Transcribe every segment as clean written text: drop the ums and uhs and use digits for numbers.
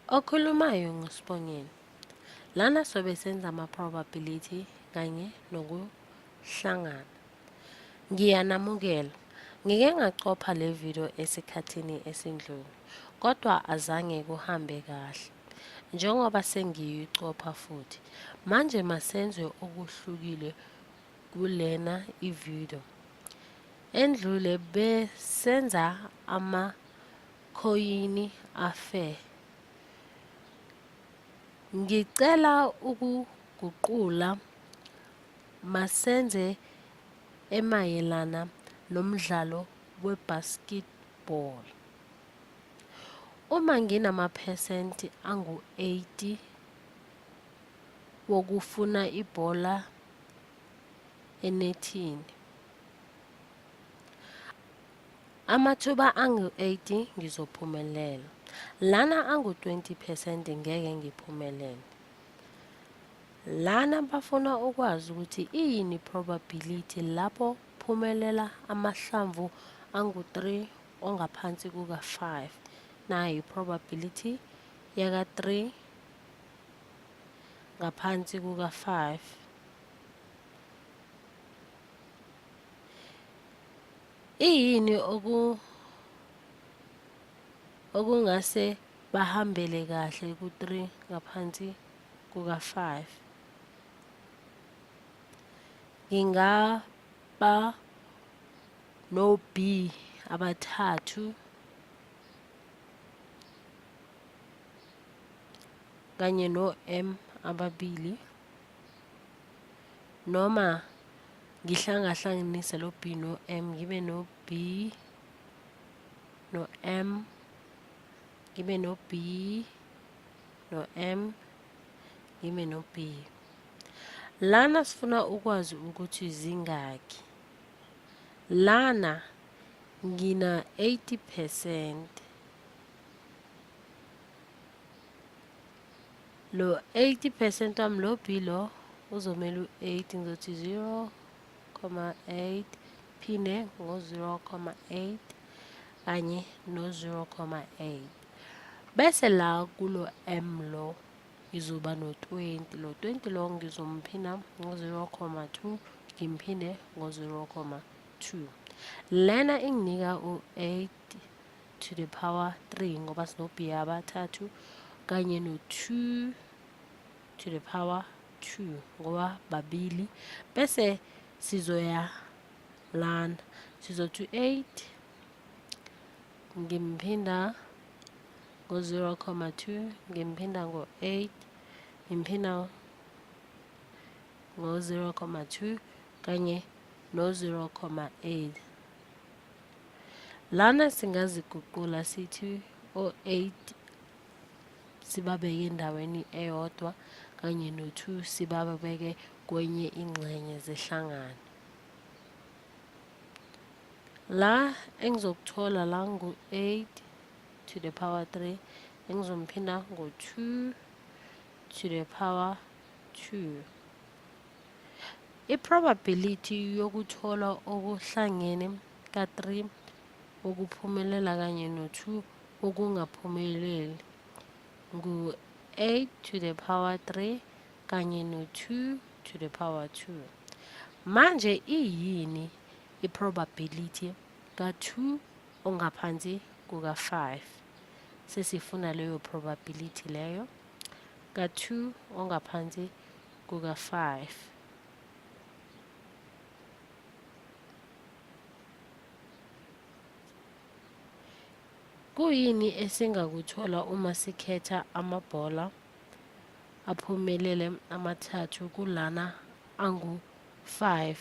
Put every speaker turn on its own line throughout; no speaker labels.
Okhulumayo nguSibongile. Lana sobe senza ama-probability kanye nokuhlangana. Ngiyanamukela. Ngike ngacopha le video esikhathini esindlule, kodwa azange kuhambe kahle. Njengoba sengiyicopha futhi, manje masenze okuhlukile kulena ivideo. Endlule besenza amakhoyini afair. Ngicela ukuguqula masenze emayelana nomdlalo webasketball. Uma nginamaphesenti angu-80 wokufuna ibhola enethini, amathuba angu-80 ngizophumelela. Lana angu-20% ngeke ngiphumelele. Lana bafuna ukwazi ukuthi iyini probability lapho phumelela amahlamvu angu-3 ongaphansi kuka-5. Nayi probability yaka-3 ngaphansi kuka-5. Iyini okungase bahambele kahle ku-3 ngaphansi kuka-5. Ngingaba no-B abathathu kanye no-M ababili, noma ngihlangahlanganise lo B no-M ngibe no-B no-M, ngibe no-B no-M, ngibe no-B. Lana sifuna ukwazi ukuthi zingaki. Lana ngina 80%. Lo 80% wami lo B lo uzomela u-8 ngizothi 0,8 phinde ngo-0,8 kanye no-0,8. Bese la kulo M lo ngizoba no-20. Lo 20 lo ngizomphinda ngo-0,2 ngimphinde ngo-0,2. Lena inginika u-8 to the power 3 ngoba sino-B abathathu kanye no-2 to the power 2 ngoba babili. Bese sizoya lana sizothi 8 ngimphinda ngo-0,2 ngimphinda ngo-8 ngimphinda ngo-0,2 kanye no-0,8. Lana singaziguqula sithi o-8 sibabeke endaweni eyodwa kanye no-2 sibabeke kwenye ingxenye zehlangane. La engizokuthola la ngu-8 to the power 3 engizomphinda ngo-2 to the power 2. I-probability yokuthola okuhlangene ka-3 ukuphumelela kanye no-2 ukungaphumeleli ngu-8 to the power 3 kanye no-2 to the power 2. Manje iyini i-probability ka-2 ongaphansi kuka-5? Sesifuna leyo probability leyo ka-2 ongaphansi kuka-5. Kuyini esingakuthola uma sikhetha amabhola aphumelele amathathu kulana angu-5?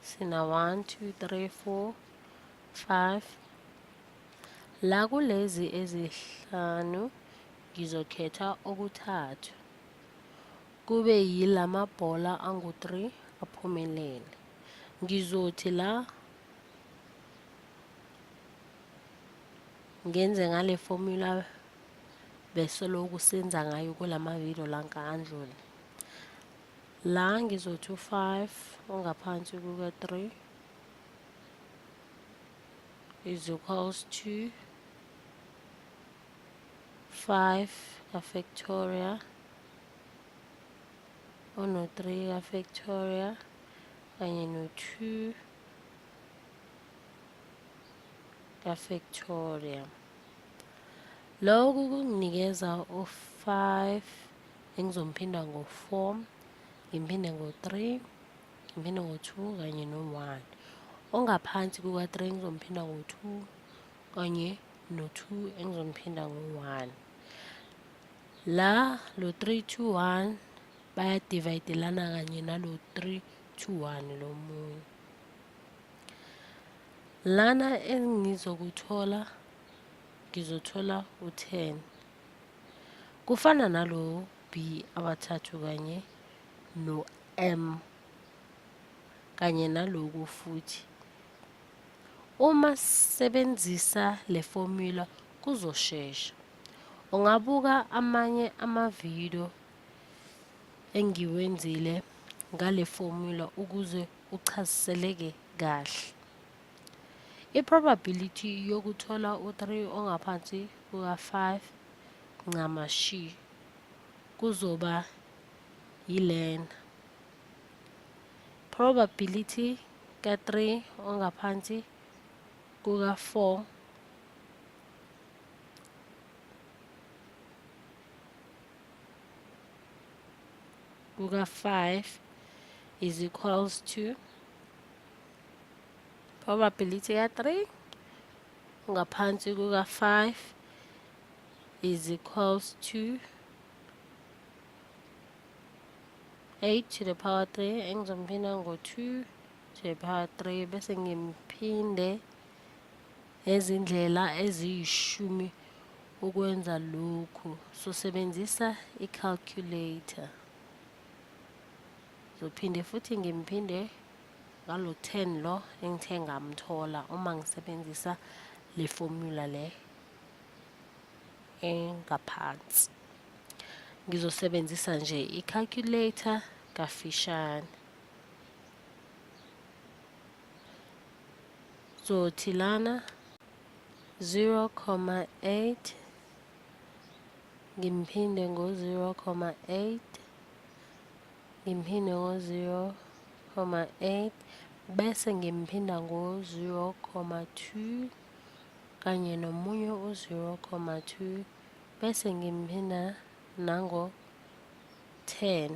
Sina 1, 2, 3, 4, 5. La kulezi ezihlanu ngizokhetha okuthathu kube yilamabhola angu-3 aphumelele. Ngizothi la ngenze ngale formula besoloko senza ngayo kulamavidiyo lanka andlule. La ngizothi u-5 ongaphansi kuka-3 is equals to 5 ka-factorial ono-3 ka-factorial kanye no-2 ka-factorial. Lokhu kunginikeza u-5 engizomphinda ngo-4, ngimphinde ngo-3, ngimphinde ngo-2 kanye no-1. Ongaphansi kuka-3 engizomphinda ngo-2 kanye no-2 engizomphinda ngo-1. La lo 3 to 1 bayadividelana kanye nalo 3 to 1 lo munye. Lana engizokuthola ngizothola u-10. Kufana nalo B abathathu kanye no-M kanye naloku futhi. Uma sisebenzisa le formula kuzoshesha. Ungabuka amanye amavidiyo engiwenzile ngale formula ukuze uchaziseleke kahle. I-probability yokuthola u-3 ongaphansi kuka-5 ncamashi kuzoba yilena. Probability ka-3 ongaphansi kuka-4 kuka-5 is equals to probability ka-3 ngaphansi kuka-5 is equals to 8 to the power 3 engizomphinda ngo-2 to the power 3 bese ngimphinde ezindlela eziyishumi ukwenza lokhu. So sebenzisa i-calculator. Zophinde futhi ngimphinde ngalo 10 lo engithe ngamthola uma ngisebenzisa le formula le engaphansi. Ngizosebenzisa nje i-calculator kafishane. So thilana 0,8 ngimphinde ngo-0,8 ngimphinde ngo-0,8 bese ngimphinda ngo-0,2 kanye nomunye u-0,2 bese ngimphinda nango-10.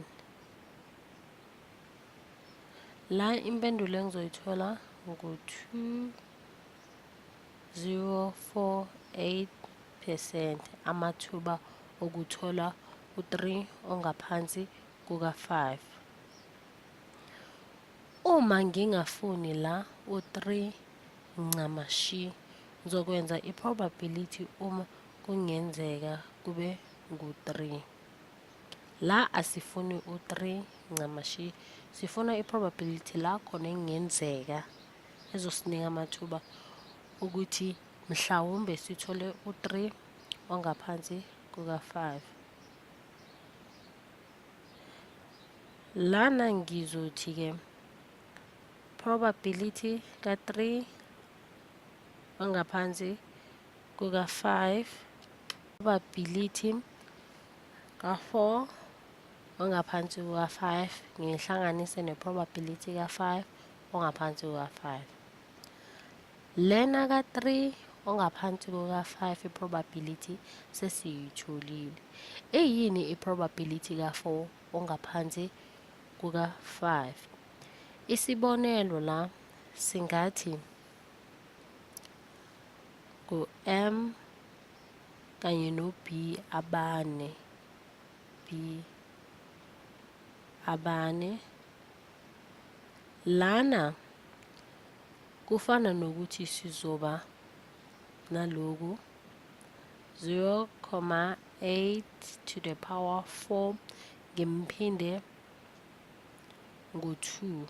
La impendulo engizoyithola ngu-2048%. Amathuba okuthola u-3 ongaphansi kuka-5. Uma ngingafuni la u-3 ncamashi ngizokwenza i-probability uma kungenzeka kube ngu-3. La asifuni u-3 ncamashi, sifuna i-probability la khona engenzeka ezosinika amathuba ukuthi mhlawumbe sithole u-3 ongaphansi kuka-5. Lana ngizothi-ke probability ka-3 ongaphansi kuka-5, probability ka-4 ongaphansi kuka-5 ngihlanganise ne-probability ka-5 ongaphansi kuka-5. Lena ka-3 ongaphansi kuka-5 i-probability sesiyitholile. Eyini i-probability ka-4 ongaphansi kuka-5? Isibonelo la singathi ku-M kanye no-B abane. Lana kufana nokuthi sizoba naloku 0,8 to the power 4 ngimphinde ngo-2.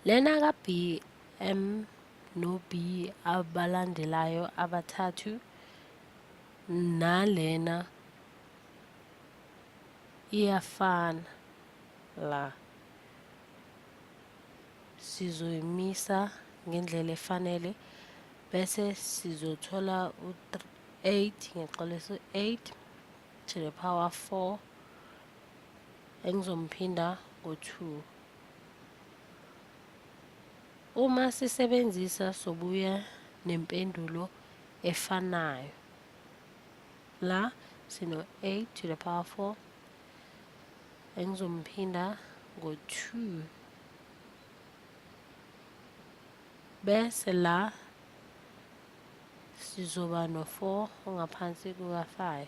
Lena ka-B, M no-B abalandelayo abathathu nalena iyafana la. Sizoyimisa ngendlela efanele bese sizothola u-8 ngiyaqolisa u-8 to the power 4 engizomphinda ngo-2. Uma sisebenzisa sobuya nempendulo efanayo. La sino-8 to the power 4 engizomphinda ngo-2 bese la sizoba no-4 ongaphansi kuka-5.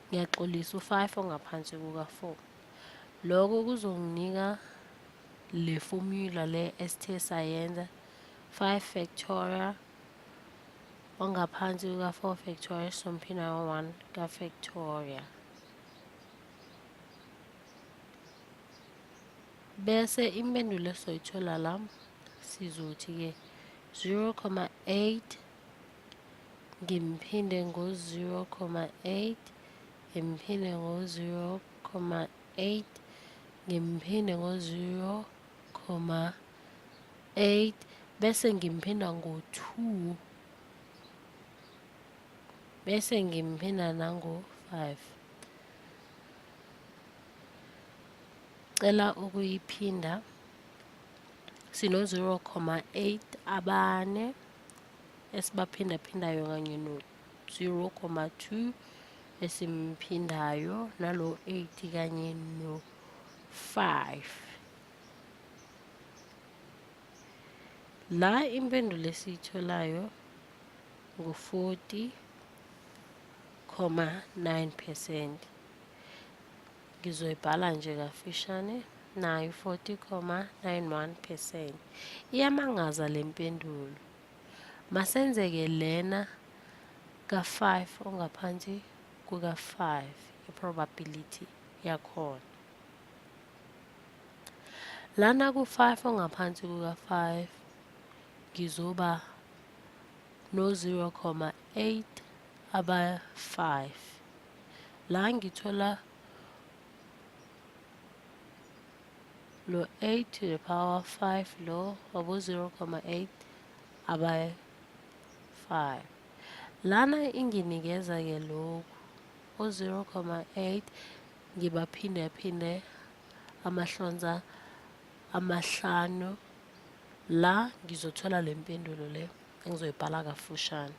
Ngiyaxolisa u-5 ongaphansi kuka-4. Lokho kuzonginika le formula le esithe sayenza 5 factorial ongaphansi kuka-4 factorial somphinda ngo-1 ka-factorial. Bese impendulo esizoyithola la sizothi-ke 0,8 ngimphinde ngo-0,8 ngimphinde ngo-0,8 ngimphinde ngo-0,8 bese ngimphinda ngo-2 bese ngimphinda nango-5. Cela ukuyiphinda sino 0,8 abane esibaphinda-phindayo kanye no 0,2 esimphindayo nalo 8 kanye no 5. La impendulo esiyitholayo ngu-40,9%. Ngizoyibhala nje kafishane nayo 40,91%. Iyamangaza le mpendulo. Masenzeke lena ka-5 ongaphansi kuka-5 i-probability yakhona. Lana ku-5 ongaphansi kuka-5 ngizoba no-0,8 aba-5. La ngithola lo 8 to the power 5 lo wabo 0,8 aba-5. Lana inginikeza-ke lokhu o-0,8 ngibaphinde amahlonza amahlanu. La ngizothola le mpendulo le engizoyibhala kafushane.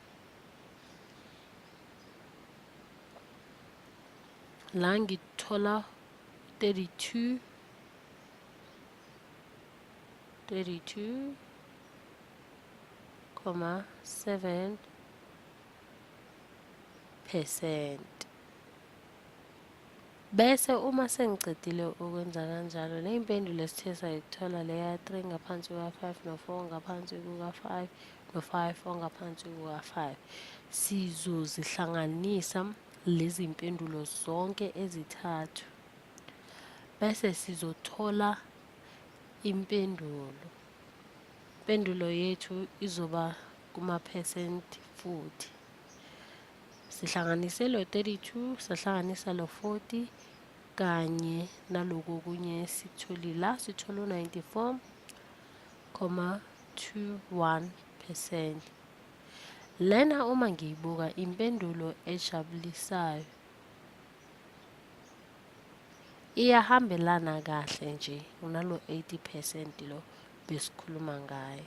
La ngithola 32,7%. Bese uma sengicedile ukwenza kanjalo ney'mpendulo esithe sayithola leya 3 ngaphansi kuka-5 no-4 ngaphansi kuka-5 no-5 ongaphansi kuka-5 sizozihlanganisa lezi mpendulo zonke ezithathu bese sizothola impendulo. Impendulo yethu izoba kuma-phesenti futhi. Sihlanganise lo 32 sahlanganisa lo 40 kanye naloku okunye sikutholile la sithola u-94,21%. Lena uma ngiyibuka impendulo ejabulisayo iyahambelana kahle nje unalo 80% lo besikhuluma ngayo.